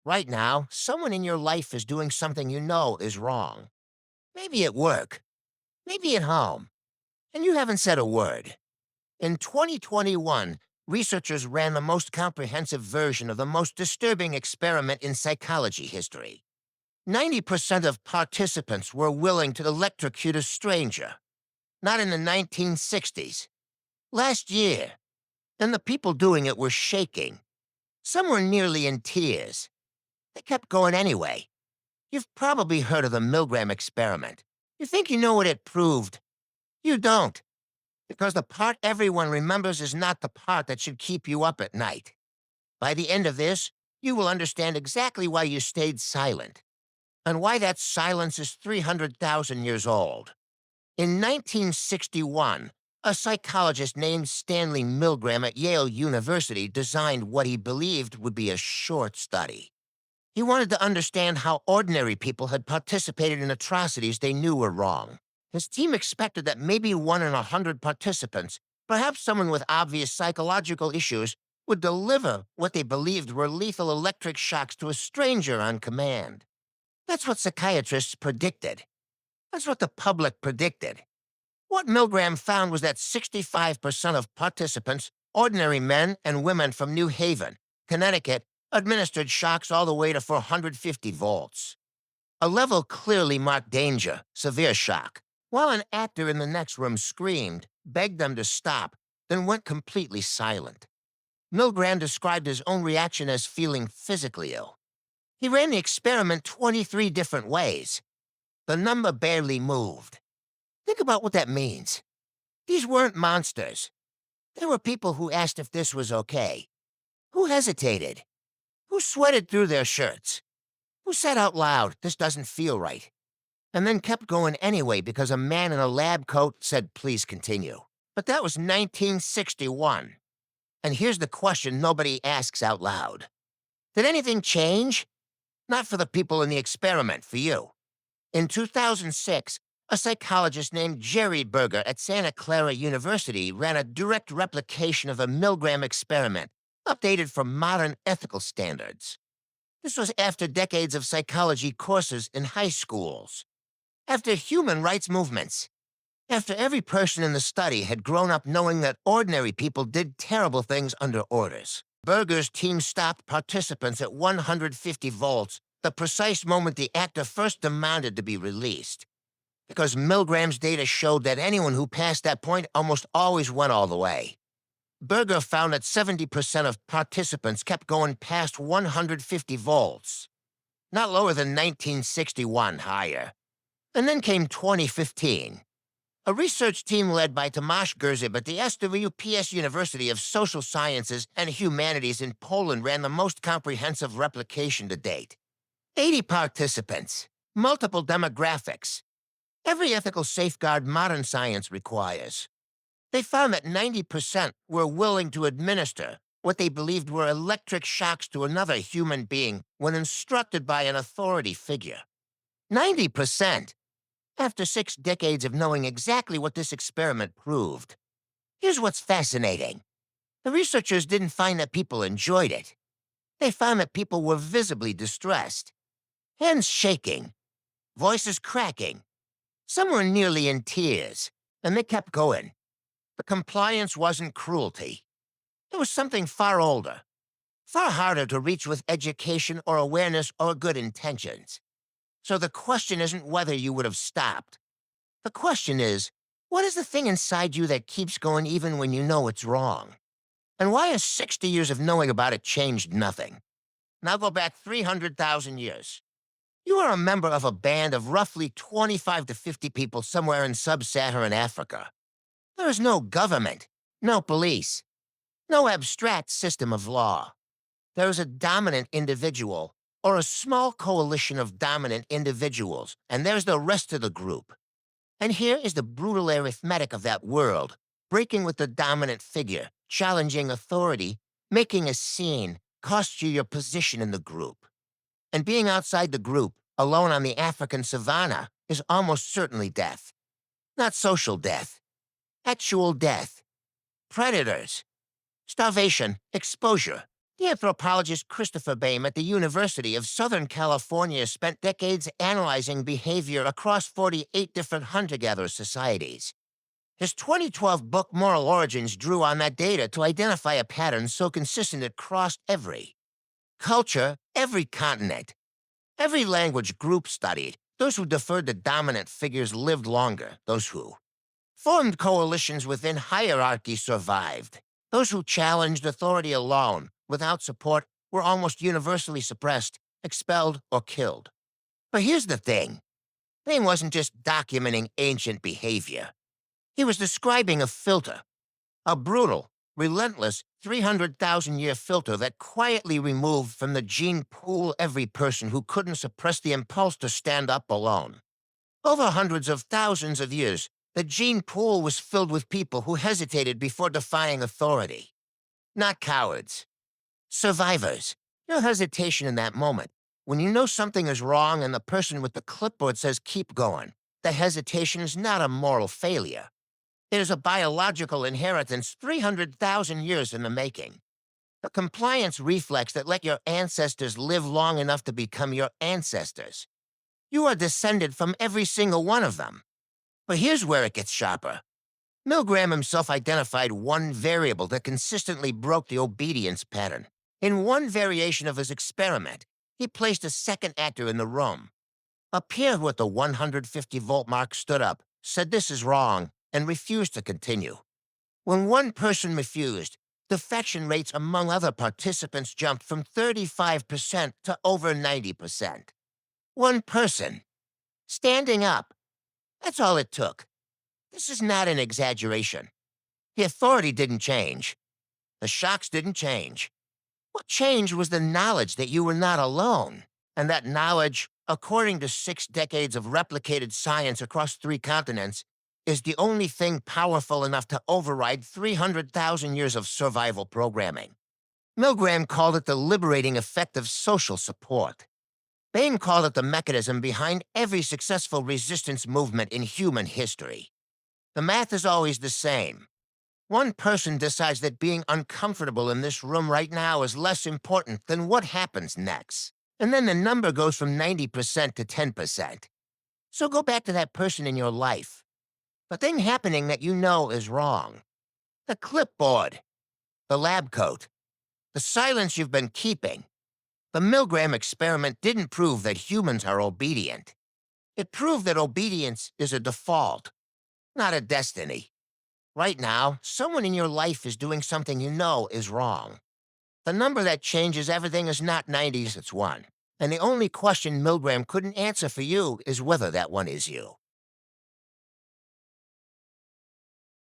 Right now, someone in your life is doing something you know is wrong. Maybe at work, maybe at home, and you haven't said a word. In 2021, researchers ran the most comprehensive version of the most disturbing experiment in psychology history. 90% of participants were willing to electrocute a stranger. Not in the 1960s. Last year. And the people doing it were shaking. Some were nearly in tears. They kept going anyway. You've probably heard of the Milgram experiment. You think you know what it proved. You don't, because the part everyone remembers is not the part that should keep you up at night. By the end of this, you will understand exactly why you stayed silent, and why that silence is 300,000 years old. In 1961, a psychologist named Stanley Milgram at Yale University designed what he believed would be a short study. He wanted to understand how ordinary people had participated in atrocities they knew were wrong. His team expected that maybe 1 in 100 participants, perhaps someone with obvious psychological issues, would deliver what they believed were lethal electric shocks to a stranger on command. That's what psychiatrists predicted. That's what the public predicted. What Milgram found was that 65% of participants, ordinary men and women from New Haven, Connecticut, administered shocks all the way to 450 volts. A level clearly marked danger, severe shock, while an actor in the next room screamed, begged them to stop, then went completely silent. Milgram described his own reaction as feeling physically ill. He ran the experiment 23 different ways. The number barely moved. Think about what that means. These weren't monsters. They were people who asked if this was okay, who hesitated, who sweated through their shirts, who said out loud, "This doesn't feel right," and then kept going anyway because a man in a lab coat said, "Please continue." But that was 1961. And here's the question nobody asks out loud. Did anything change? Not for the people in the experiment, for you. In 2006, a psychologist named Jerry Berger at Santa Clara University ran a direct replication of the Milgram experiment, updated for modern ethical standards. This was after decades of psychology courses in high schools, after human rights movements, after every person in the study had grown up knowing that ordinary people did terrible things under orders. Berger's team stopped participants at 150 volts, the precise moment the actor first demanded to be released. Because Milgram's data showed that anyone who passed that point almost always went all the way. Berger found that 70% of participants kept going past 150 volts. Not lower than 1961, higher. And then came 2015. A research team led by Tomasz Gerzib at the SWPS University of Social Sciences and Humanities in Poland ran the most comprehensive replication to date. 80 participants, multiple demographics, every ethical safeguard modern science requires. They found that 90% were willing to administer what they believed were electric shocks to another human being when instructed by an authority figure. 90%! After 6 decades of knowing exactly what this experiment proved. Here's what's fascinating. The researchers didn't find that people enjoyed it. They found that people were visibly distressed. Hands shaking. Voices cracking. Some were nearly in tears, and they kept going. The compliance wasn't cruelty. It was something far older, far harder to reach with education or awareness or good intentions. So the question isn't whether you would have stopped. The question is, what is the thing inside you that keeps going even when you know it's wrong? And why has 60 years of knowing about it changed nothing? Now go back 300,000 years. You are a member of a band of roughly 25 to 50 people somewhere in sub-Saharan Africa. There is no government, no police, no abstract system of law. There is a dominant individual, or a small coalition of dominant individuals, and there's the rest of the group. And here is the brutal arithmetic of that world, breaking with the dominant figure, challenging authority, making a scene, costs you your position in the group. And being outside the group, alone on the African savanna, is almost certainly death. Not social death. Actual death. Predators. Starvation, exposure, The anthropologist Christopher Bain at the University of Southern California spent decades analyzing behavior across 48 different hunter-gatherer societies. His 2012 book, Moral Origins, drew on that data to identify a pattern so consistent it crossed every culture, every continent, every language group studied. Those who deferred to dominant figures lived longer. Those who formed coalitions within hierarchy survived. Those who challenged authority alone, without support, were almost universally suppressed, expelled, or killed. But here's the thing. Bain wasn't just documenting ancient behavior. He was describing a filter, a brutal, relentless 300,000-year filter that quietly removed from the gene pool every person who couldn't suppress the impulse to stand up alone. Over hundreds of thousands of years, the gene pool was filled with people who hesitated before defying authority. Not cowards. Survivors. Your hesitation in that moment, when you know something is wrong and the person with the clipboard says keep going, the hesitation is not a moral failure. It is a biological inheritance 300,000 years in the making. A compliance reflex that let your ancestors live long enough to become your ancestors. You are descended from every single one of them. But here's where it gets sharper. Milgram himself identified one variable that consistently broke the obedience pattern. In one variation of his experiment, he placed a second actor in the room. A peer who at the 150-volt mark stood up, said this is wrong, and refused to continue. When one person refused, defection rates among other participants jumped from 35% to over 90%. One person. Standing up. That's all it took. This is not an exaggeration. The authority didn't change. The shocks didn't change. What changed was the knowledge that you were not alone. And that knowledge, according to 6 decades of replicated science across 3 continents, is the only thing powerful enough to override 300,000 years of survival programming. Milgram called it the liberating effect of social support. Bain called it the mechanism behind every successful resistance movement in human history. The math is always the same. One person decides that being uncomfortable in this room right now is less important than what happens next. And then the number goes from 90% to 10%. So go back to that person in your life. The thing happening that you know is wrong. The clipboard. The lab coat. The silence you've been keeping. The Milgram experiment didn't prove that humans are obedient. It proved that obedience is a default, not a destiny. Right now, someone in your life is doing something you know is wrong. The number that changes everything is not 90s, it's 1. And the only question Milgram couldn't answer for you is whether that one is you.